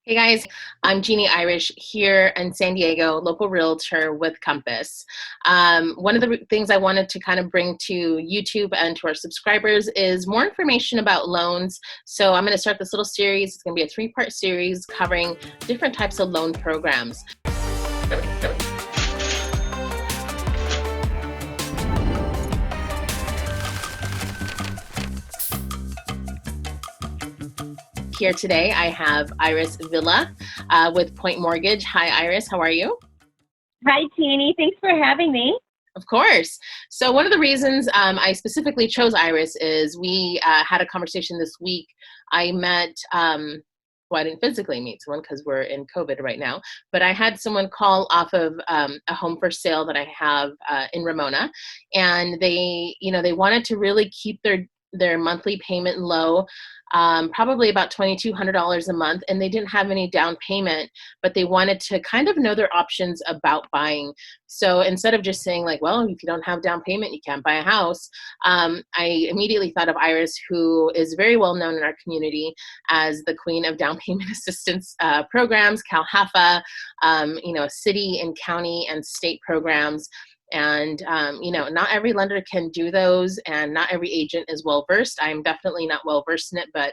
Hey guys, I'm Genie Irish here in San Diego, local realtor with Compass. One of the things I wanted to kind of bring to YouTube and to our subscribers is more information about loans. So I'm going to start this little series. It's going to be a three-part series covering different types of loan programs. Here today, I have Iris Villa with Point Mortgage. Hi, Iris. How are you? Hi, Teeny. Thanks for having me. Of course. So one of the reasons I specifically chose Iris is we had a conversation this week. I met, well, I didn't physically meet someone because we're in COVID right now, but I had someone call off of a home for sale that I have in Ramona, and they wanted to really keep their monthly payment low, probably about $2,200 a month, and they didn't have any down payment, but they wanted to kind of know their options about buying. So instead of just saying like, well, if you don't have down payment, you can't buy a house, I immediately thought of Iris, who is very well known in our community as the queen of down payment assistance programs, CalHFA, city and county and state programs. And, not every lender can do those, and not every agent is well versed. I'm definitely not well versed in it, but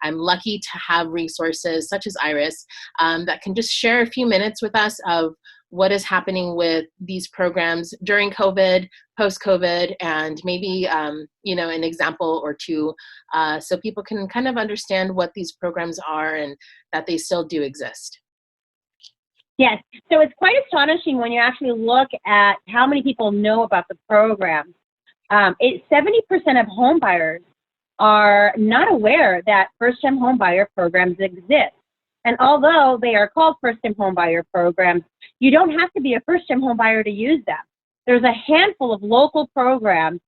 I'm lucky to have resources such as Iris that can just share a few minutes with us of what is happening with these programs during COVID, post-COVID, and maybe, an example or two so people can kind of understand what these programs are and that they still do exist. Yes, so it's quite astonishing when you actually look at how many people know about the program. 70% of home buyers are not aware that first-time home buyer programs exist. And although they are called first-time home buyer programs, you don't have to be a first-time home buyer to use them. There's a handful of local programs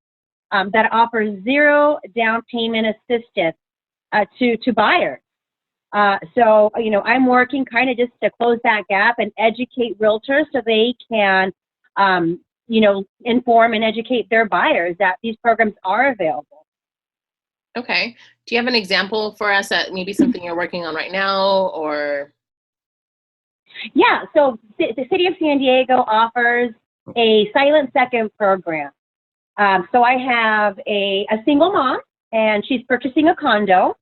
that offer zero down payment assistance to buyers. I'm working kind of just to close that gap and educate realtors so they can, inform and educate their buyers that these programs are available. Okay. Do you have an example for us that maybe something you're working on right now, or? Yeah, so the City of San Diego offers a silent second program. So I have a single mom, and she's purchasing a condo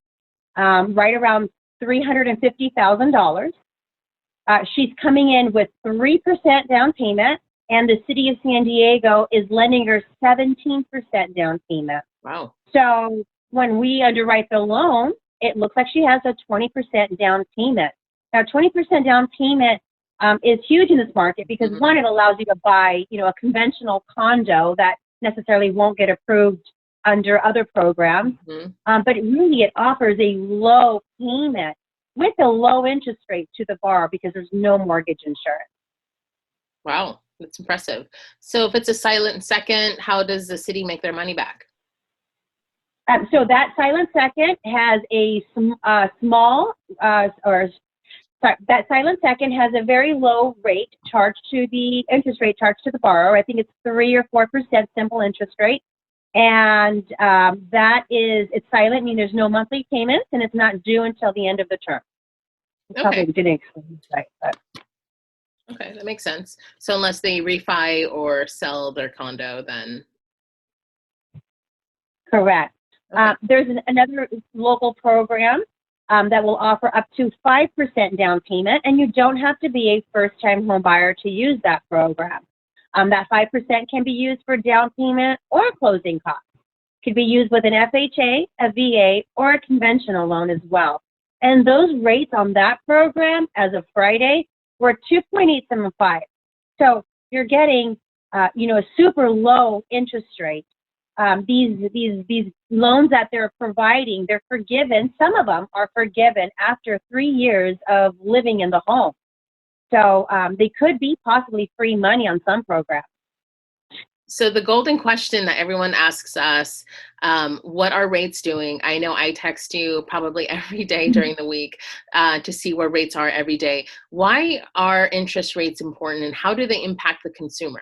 right around $350,000. She's coming in with 3% down payment, and the City of San Diego is lending her 17% down payment. Wow. So when we underwrite the loan, it looks like she has a 20% down payment. Now, 20% down payment is huge in this market because, one, it allows you to buy, a conventional condo that necessarily won't get approved under other programs, but it offers a low payment with a low interest rate to the borrower because there's no mortgage insurance. Wow, that's impressive. So if it's a silent second, how does the city make their money back? So that silent second has that silent second has a very low rate charged to the interest rate charged to the borrower. I think it's 3 or 4% simple interest rate. And it's silent, meaning there's no monthly payments, and it's not due until the end of the term. Okay. Probably didn't explain right, but. Okay, that makes sense. So unless they refi or sell their condo, then. Correct. Okay. There's another local program that will offer up to 5% down payment, and you don't have to be a first-time home buyer to use that program. That 5% can be used for down payment or closing costs. It could be used with an FHA, a VA, or a conventional loan as well. And those rates on that program as of Friday were 2.875. So you're getting, a super low interest rate. These loans that they're providing, they're forgiven. Some of them are forgiven after 3 years of living in the home. So they could be possibly free money on some programs. So the golden question that everyone asks us, what are rates doing? I know I text you probably every day during the week to see where rates are every day. Why are interest rates important, and how do they impact the consumer?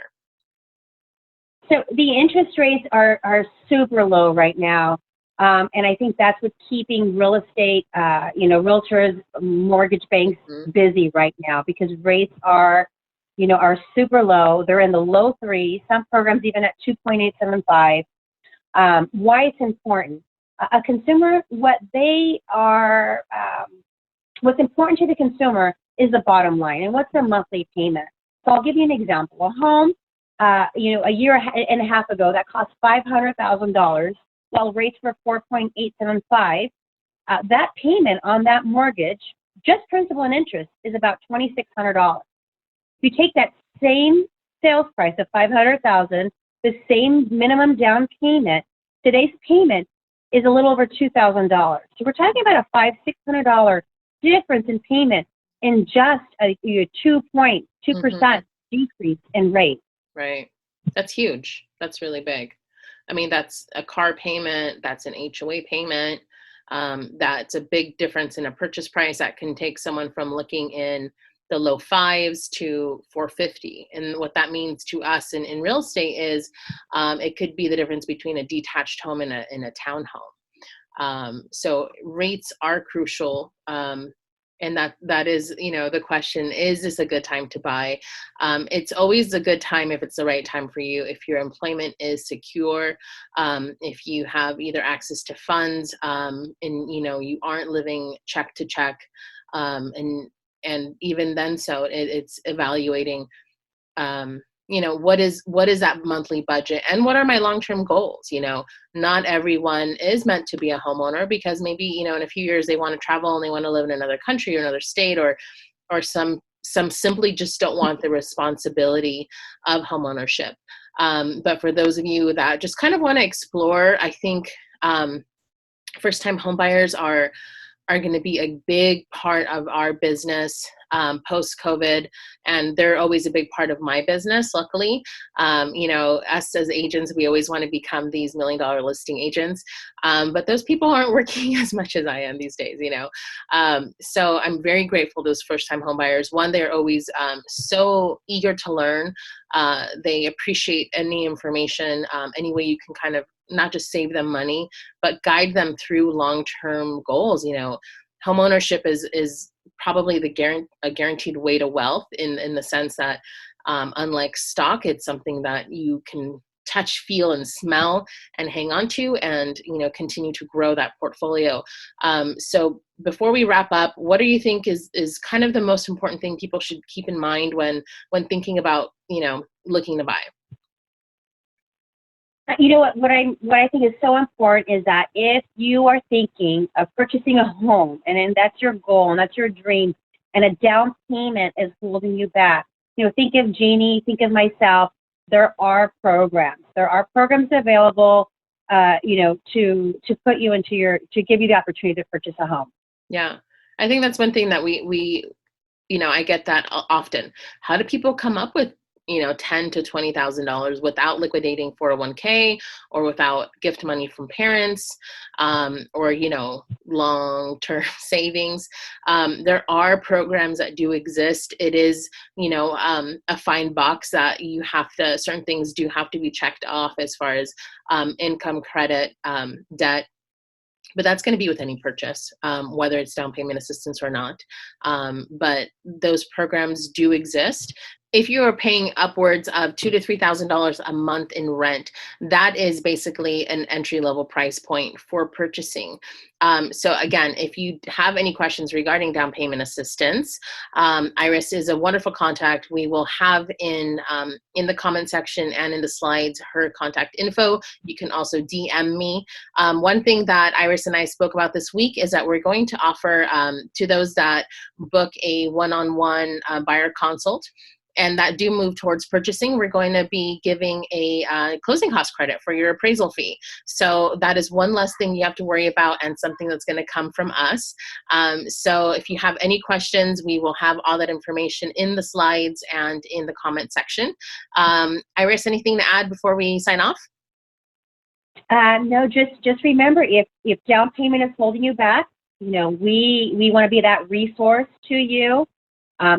So the interest rates are super low right now. And I think that's what's keeping real estate, realtors, mortgage banks Mhm. busy right now, because rates are, are super low. They're in the low threes, some programs even at 2.875. Why it's important. A consumer, what's important to the consumer is the bottom line and what's their monthly payment. So I'll give you an example. A home, a year and a half ago that cost $500,000, while rates were 4.875. That payment on that mortgage, just principal and interest, is about $2,600. If you take that same sales price of $500,000, the same minimum down payment, today's payment is a little over $2,000. So we're talking about a $600 difference in payment in just a 2.2% Mhm. decrease in rate. Right. That's huge. That's really big. I mean, that's a car payment, that's an HOA payment. That's a big difference in a purchase price that can take someone from looking in the low fives to 450. And what that means to us in real estate is it could be the difference between a detached home and a townhome. So rates are crucial. And that is, the question, is this a good time to buy? It's always a good time if it's the right time for you, if your employment is secure, if you have either access to funds, and you aren't living check to check, and even then, so it's evaluating, what is that monthly budget and what are my long-term goals. Not everyone is meant to be a homeowner, because maybe in a few years they want to travel and they want to live in another country or another state, or some simply just don't want the responsibility of homeownership. But for those of you that just kind of want to explore, I think first-time homebuyers are going to be a big part of our business post-COVID, and they're always a big part of my business, luckily. Us as agents, we always want to become these $1 million listing agents, but those people aren't working as much as I am these days. So I'm very grateful to those first-time homebuyers. One, they're always so eager to learn. They appreciate any information, any way you can kind of not just save them money, but guide them through long-term goals. Home ownership is probably a guaranteed way to wealth, in the sense that, unlike stock, it's something that you can touch, feel, and smell and hang on to, and continue to grow that portfolio. So before we wrap up, what do you think is kind of the most important thing people should keep in mind when thinking about looking to buy? You know what I think is so important is that if you are thinking of purchasing a home, and then that's your goal and that's your dream, and a down payment is holding you back, think of Genie, think of myself. There are programs. There are programs available, to put you to give you the opportunity to purchase a home. Yeah, I think that's one thing that we I get that often. How do people come up with $10,000 to $20,000 without liquidating 401k, or without gift money from parents, or long-term savings? There are programs that do exist. It is a fine box that certain things do have to be checked off, as far as income, credit, debt. But that's going to be with any purchase, whether it's down payment assistance or not. But those programs do exist. If you are paying upwards of $2,000 to $3,000 a month in rent, that is basically an entry-level price point for purchasing. So again, if you have any questions regarding down payment assistance, Iris is a wonderful contact. We will have in the comment section and in the slides her contact info. You can also DM me. One thing that Iris and I spoke about this week is that we're going to offer to those that book a one-on-one buyer consult, and that do move towards purchasing, we're going to be giving a closing cost credit for your appraisal fee. So that is one less thing you have to worry about, and something that's going to come from us. So if you have any questions, we will have all that information in the slides and in the comment section. Iris, anything to add before we sign off? No, just remember, if down payment is holding you back, we want to be that resource to you.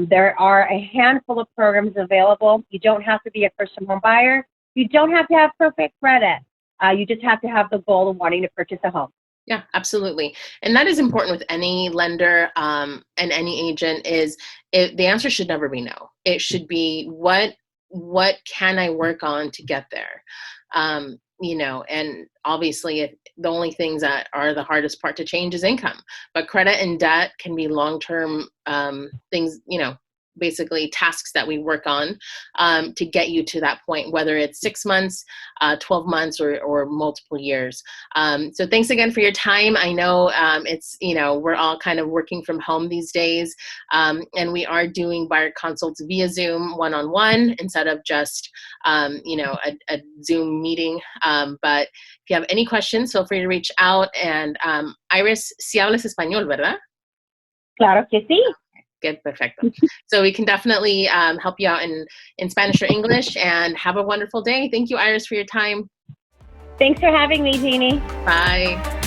There are a handful of programs available. You don't have to be a first-time home buyer. You don't have to have perfect credit. You just have to have the goal of wanting to purchase a home. Yeah, absolutely. And that is important with any lender and any agent the answer should never be no. It should be what can I work on to get there? And obviously the only things that are the hardest part to change is income, but credit and debt can be long-term things, basically tasks that we work on to get you to that point, whether it's 6 months, 12 months, or multiple years. So thanks again for your time. I know we're all kind of working from home these days, and we are doing buyer consults via Zoom one-on-one instead of just, a Zoom meeting. But if you have any questions, feel free to reach out. And Iris, si hablas español, ¿verdad? Claro que sí. Good, perfecto. So we can definitely help you out in Spanish or English, and have a wonderful day. Thank you, Iris, for your time. Thanks for having me, Jeannie. Bye.